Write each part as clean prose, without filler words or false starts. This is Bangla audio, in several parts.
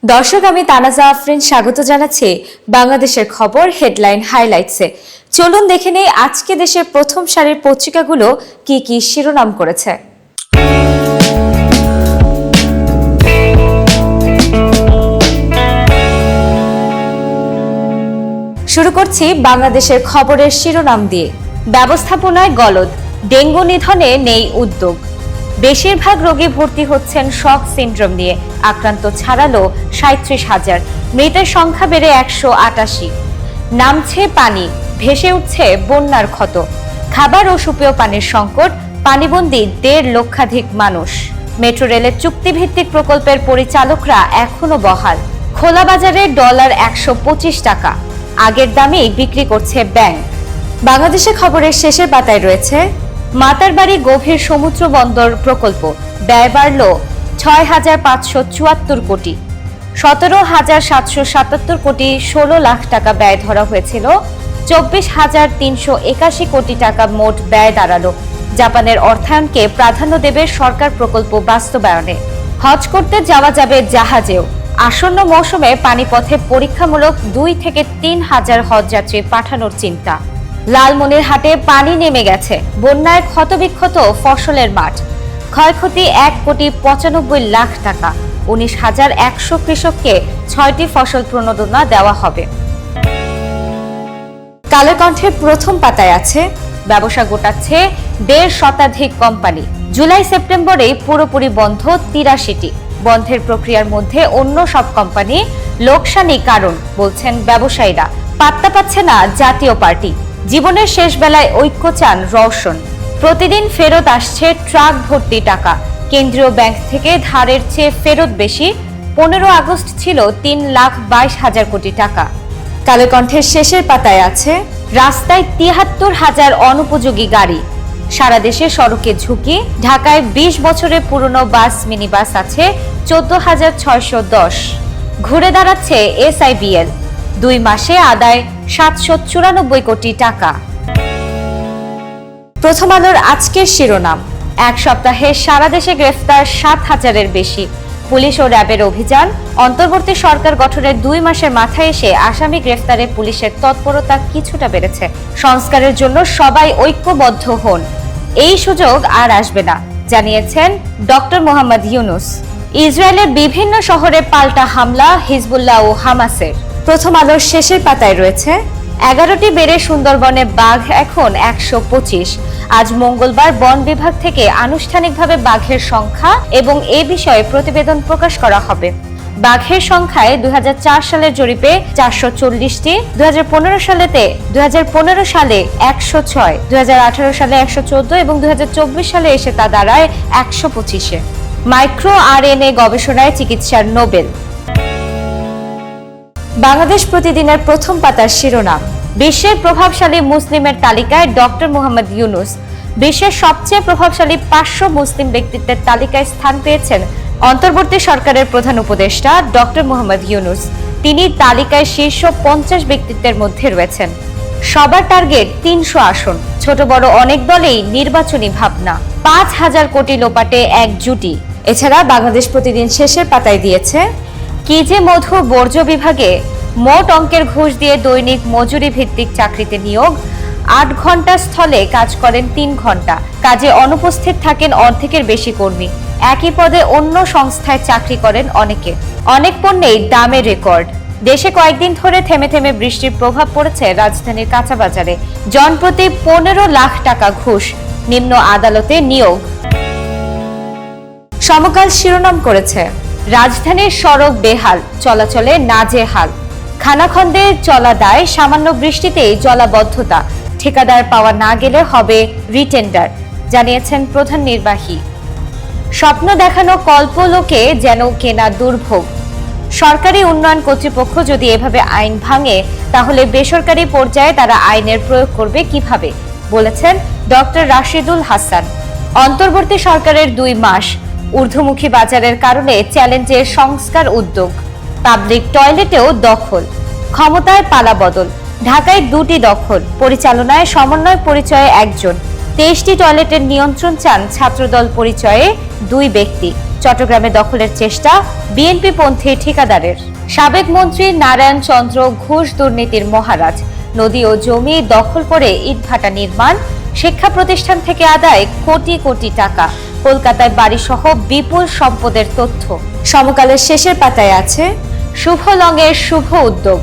দর্শক, আমি তানাজা আফরিন স্বাগত জানাচ্ছি বাংলাদেশের খবর হেডলাইন হাইলাইটসে। চলুন দেখে নেই আজকে দেশের প্রথম সারির পত্রিকাগুলো কি কি শিরোনাম করেছে। শুরু করছি বাংলাদেশের খবরের শিরোনাম দিয়ে। ব্যবস্থাপনায় গলদ, ডেঙ্গু নিধনে নেই উদ্যোগ। বেশিরভাগ রোগী ভর্তি হচ্ছেন শক সিন্ড্রোম নিয়ে, আক্রান্ত ছাড়ালো 37,000, মৃতের সংখ্যা বেড়ে 188। নামছে পানি, ভেসে উঠছে বন্যার ক্ষত। খাবার ও সুপেয় পানির সংকট, পানিবন্দী 1.5 লক্ষাধিক মানুষ। মেট্রো রেলের চুক্তিভিত্তিক প্রকল্পের পরিচালকরা এখনো বহাল। খোলা বাজারে ডলার 125 টাকা, আগের দামেই বিক্রি করছে ব্যাংক। বাংলাদেশের খবরের শেষের পাতায় রয়েছে মাতারবাড়ি গভীর সমুদ্র বন্দর প্রকল্প, ব্যয় বাড়ল 6,574 কোটি। 17,777 কোটি 16 লাখ টাকা ব্যয় ধরা হয়েছিল। 24,381 কোটি টাকা মোট ব্যয় দাঁড়ালো। জাপানের অর্থায়নকে প্রাধান্য দেবে সরকার প্রকল্প বাস্তবায়নে। হজ করতে যাওয়া যাবে জাহাজেও। আসন্ন মৌসুমে পানিপথে পরীক্ষামূলক 2 থেকে 3 হাজার হজযাত্রী পাঠানোর চিন্তা। লালমনিরহাটে পানি নেমে গেছে, বন্যায় ক্ষতবিক্ষত ফসলের মাঠ। ক্ষয়ক্ষতি 1,95 লাখ টাকা। 19,100 কৃষককে 6টি ফসল প্রণোদনা দেওয়া হবে। কালের কণ্ঠের প্রথম পাতায় আছে ব্যবসা গোটাচ্ছে 1.5 শতাধিক কোম্পানি। জুলাই সেপ্টেম্বরে পুরোপুরি বন্ধ 83টি। বন্ধের প্রক্রিয়ার মধ্যে অন্য সব কোম্পানি লোকসানি কারণ বলছেন ব্যবসায়ীরা। পাত্তা পাচ্ছে না জাতীয় পার্টি। জীবনের শেষ বেলায় ঐক্য চান রওশন। প্রতিদিন ফেরত আসছে ট্রাক ভর্তি টাকা। কেন্দ্রীয় ব্যাংক থেকে ধারের চেয়ে ফেরত বেশি। 15 আগস্ট ছিল 3,22,000 কোটি টাকা। কালের কণ্ঠের শেষের পাতায় আছে রাস্তায় 73,000 অনুপযোগী গাড়ি। সারা দেশে সড়কে ঝুঁকি। ঢাকায় 20 বছরের পুরনো বাস মিনিবাস আছে 14,610। ঘুরে দাঁড়াচ্ছে SIBL। 2 মাসে আদায় 794 কোটি টাকা। প্রথম আলোর আজকের শিরোনাম, এক সপ্তাহে সারা দেশে গ্রেফতার 7,000-এর বেশি। পুলিশ ও র্যাবের অভিযান। অন্তর্বর্তী সরকার গঠনের 2 মাসের মাথায় এসে আসামি গ্রেফতারে পুলিশের তৎপরতা কিছুটা বেড়েছে। সংস্কারের জন্য সবাই ঐক্যবদ্ধ হন, এই সুযোগ আর আসবে না, জানিয়েছেন ডক্টর মোহাম্মদ ইউনুস। ইসরায়েলের বিভিন্ন শহরে পাল্টা হামলা হিজবুল্লাহ ও হামাসের। প্রথম আলোর শেষের পাতায় রয়েছে 11টি বেড়ে সুন্দরবনে বাঘ এখন 125। আজ মঙ্গলবার বন বিভাগ থেকে আনুষ্ঠানিকভাবে বাঘের সংখ্যা এবং এ বিষয়ে প্রতিবেদন প্রকাশ করা হবে। বাঘের সংখ্যায় 2004 সালের জরিপে 440টি, 2015 সালে 106, 2018 সালে 114 এবং 2024 সালে এসে তা দাঁড়ায় 125-এ। মাইক্রো RNA গবেষণায় চিকিৎসার নোবেল। বাংলাদেশ প্রতিদিনের প্রথম পাতার শিরোনাম, বিশ্বের প্রভাবশালী মুসলিমের তালিকায় ডক্টর মোহাম্মদ ইউনুস। বিশ্বের সবচেয়ে প্রভাবশালী 500 মুসলিম ব্যক্তিত্বের তালিকায় স্থান পেয়েছেন অন্তর্বর্তী সরকারের প্রধান উপদেষ্টা ডক্টর মোহাম্মদ ইউনুস। তিনি তালিকায় শীর্ষ 50 ব্যক্তিত্বের মধ্যে রয়েছেন। সবার টার্গেট 300 আসন। ছোট বড় অনেক দলেই নির্বাচনী ভাবনা। 5,000 কোটি লোপাটে এক জুটি। এছাড়া বাংলাদেশ প্রতিদিন শেষের পাতায় দিয়েছে কি যে মধু বর্জ্য বিভাগে মোট অঙ্কের ঘুষ দিয়ে দৈনিক মজুরি ভিত্তিক চাকরিতে নিয়োগ। 8 ঘন্টা স্থলে কাজ করেন 3 ঘন্টা। কাজে অনুপস্থিত থাকেন অর্ধেকের বেশি কর্মী। একই পদে অন্য সংস্থায় চাকরি করেন অনেকে। অনেক পণ্যেই দামের রেকর্ড। দেশে কয়েকদিন ধরে থেমে থেমে বৃষ্টির প্রভাব পড়েছে রাজধানীর কাঁচাবাজারে। জনপ্রতি 15 লাখ টাকা ঘুষ। নিম্ন আদালতে নিয়োগ। সমকাল শিরোনাম করেছে রাজধানীর সড়ক বেহাল, চলাচলে নাজেহাল। খানাখন্দে চলা দায়, সামান্য বৃষ্টিতেই জলাবদ্ধতা। ঠিকাদার পাওয়া না গেলে হবে রিটেন্ডার, জানিয়েছেন প্রধান নির্বাহী। স্বপ্ন দেখানো কল্পলোকে যেন কেনা দুর্ভোগ। সরকারি উন্নয়ন কর্তৃপক্ষ যদি এভাবে আইন ভাঙে তাহলে বেসরকারি পর্যায়ে তারা আইনের প্রয়োগ করবে কিভাবে, বলেছেন ডক্টর রাশিদুল হাসান। অন্তর্বর্তী সরকারের 2 মাস। ঊর্ধ্বমুখী বাজারের কারণে চ্যালেঞ্জে সংস্কার উদ্যোগ। পাবলিক টয়লেটেও দখল। ক্ষমতায় পালাবদল। ঢাকায় 2টি দখল। পরিচালনায় সমন্বয় পরিচয়ে 1 জন। 23টি টয়লেটের নিয়ন্ত্রণ চান ছাত্রদল পরিচয়ে 2 ব্যক্তি। চট্টগ্রামে দখলের চেষ্টা বিএনপি পন্থী ঠিকাদারের। সাবেক মন্ত্রী নারায়ণ চন্দ্র ঘুষ দুর্নীতির মহারাজ। নদী ও জমি দখল করে ইটভাটা নির্মাণ, শিক্ষা প্রতিষ্ঠান থেকে আদায় কোটি কোটি টাকা, কলকাতায় বাড়িসহ বিপুল সম্পদের তথ্য। সমকালের শেষের পাতায় আছে শুভ লংয়ের শুভ উদ্যোগ।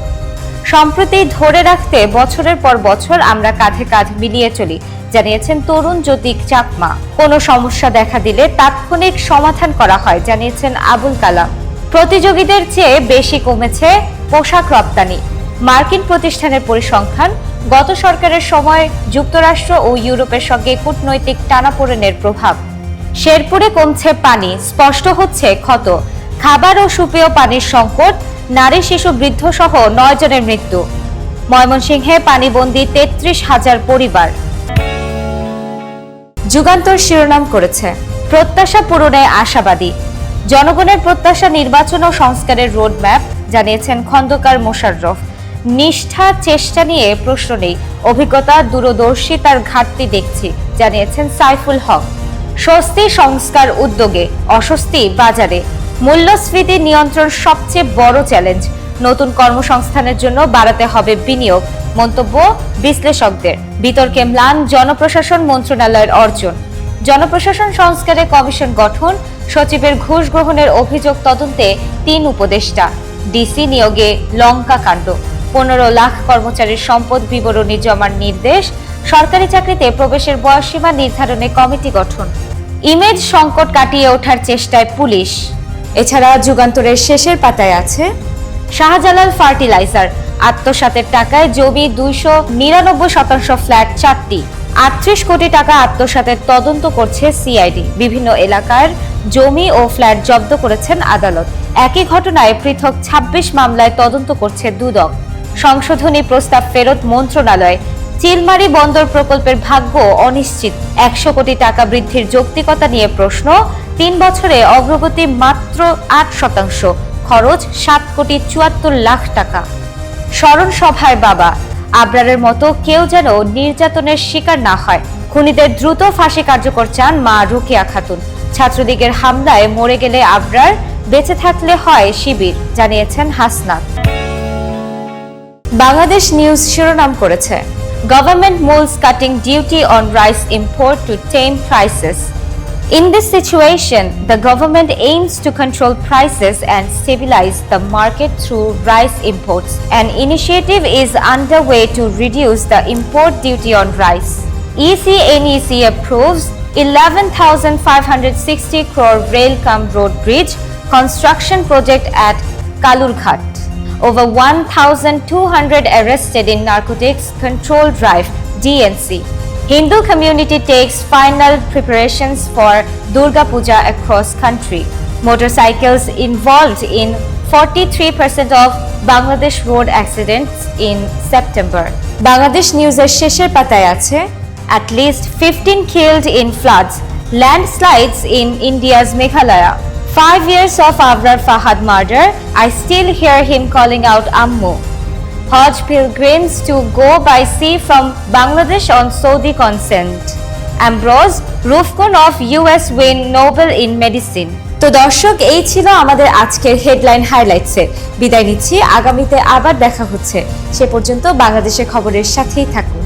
সম্প্রতি ধরে রাখতে বছরের পর বছর আমরা কাঁধে কাঁধ মিলিয়ে চলি, জানিয়েছেন তরুণ জ্যোতিক চাকমা। কোনো সমস্যা দেখা দিলে তাৎক্ষণিক সমাধান করা হয়, জানিয়েছেন আবুল কালাম। প্রতিযোগীদের চেয়ে বেশি কমেছে পোশাক রপ্তানি। মার্কিন প্রতিষ্ঠানের পরিসংখ্যান। গত সরকারের সময় যুক্তরাষ্ট্র ও ইউরোপের সঙ্গে কূটনৈতিক টানাপোড়েনের প্রভাব। শেরপুরে কমছে পানি, স্পষ্ট হচ্ছে ক্ষত। খাবার ও সুপেয় পানির সংকট, নারী শিশু বৃদ্ধ সহ 9 জনের মৃত্যু। ময়মনসিংহে পানিবন্দী 33,000 পরিবার। যুগান্তর শিরোনাম করেছে প্রত্যাশা পূরণে আশাবাদী। জনগণের প্রত্যাশা নির্বাচন ও সংস্কারের রোডম্যাপ, জানিয়েছেন খন্দকার মোশাররফ। নিষ্ঠা চেষ্টা নিয়ে প্রশ্ন নেই, অভিজ্ঞতা দূরদর্শিতার ঘাটতি দেখছি, জানিয়েছেন সাইফুল হক। স্বস্তি সংস্কার উদ্যোগে, অস্বস্তি বাজারে। মূল্যস্ফীতি নিয়ন্ত্রণ সবচেয়ে বড় চ্যালেঞ্জ। নতুন কর্মসংস্থানের জন্য বাড়াতে হবে বিনিয়োগ, মন্তব্য বিশ্লেষকদের। বিতর্কে ম্লান জনপ্রশাসন মন্ত্রণালয়ের অর্জন। জনপ্রশাসন সংস্কারে কমিশন গঠন, সচিবের ঘুষ গ্রহণের অভিযোগ তদন্তে 3 উপদেষ্টা। ডিসি নিয়োগে লঙ্কা কাণ্ড। 15 লাখ কর্মচারীর সম্পদ বিবরণী জমার নির্দেশ। সরকারি চাকরিতে প্রবেশের বয়সসীমা নির্ধারণে কমিটি গঠন। ইমেজ সংকট কাটিয়ে ওঠার চেষ্টায় পুলিশ। এছাড়া যুগান্তরের শেষের পাতায় আছে শাহজালাল ফার্টিলাইজার, আত্মসাতের টাকায় জমি 299% ফ্ল্যাট 4টি। 38 কোটি টাকা আত্মসাতের তদন্ত করছে সিআইডি। বিভিন্ন এলাকার জমি ও ফ্ল্যাট জব্দ করেছেন আদালত। একই ঘটনায় পৃথক 26 মামলায় তদন্ত করছে দুদক। সংশোধনী প্রস্তাব ফেরত মন্ত্রণালয়। চিলমারি বন্দর প্রকল্পের ভাগ্য অনিশ্চিত। 100 কোটি টাকা বৃদ্ধির যৌক্তিকতা নিয়ে প্রশ্ন। 3 বছরে অগ্রগতি মাত্র 8%, খরচ 7,74,00,000 টাকা। স্মরণ সভায় বাবা, আবরারের মতো কেউ যেন নির্যাতনের শিকার না হয়। খুনিদের দ্রুত ফাঁসি কার্যকর চান মা রুকিয়া খাতুন। ছাত্রলীগের হামলায় মরে গেলে আবরার, বেঁচে থাকলে হয় শিবির, জানিয়েছেন হাসনাত। বাংলাদেশ নিউজ শিরোনাম করেছে government moles cutting duty on rice import two টেম prices. In this situation, the government aims to control prices and stabilize the market through rice imports. An initiative is underway to reduce the import duty on rice. ECNEC approves 11,560 crore rail-cum-road bridge construction project at Kalurghat. Over 1,200 arrested in narcotics control drive, DNC. Hindu community takes final preparations for Durga Puja across country. Motorcycles involved in 43% of Bangladesh road accidents in September. Bangladesh News-এর শেষের পাতায় আছে at least 15 killed in floods, landslides in India's Meghalaya. 5 years of Abrar Fahad murder, I still hear him calling out Ammu. Hajj pilgrims to go by sea from Bangladesh on Saudi consent. Ambrose Rufkun of US win Nobel in Medicine. তো দর্শক, এই ছিল আমাদের আজকের হেডলাইন হাইলাইটসে। বিদায় নিচ্ছি, আগামীতে আবার দেখা হচ্ছে। সে পর্যন্ত বাংলাদেশের খবরের সাথেই থাকুন।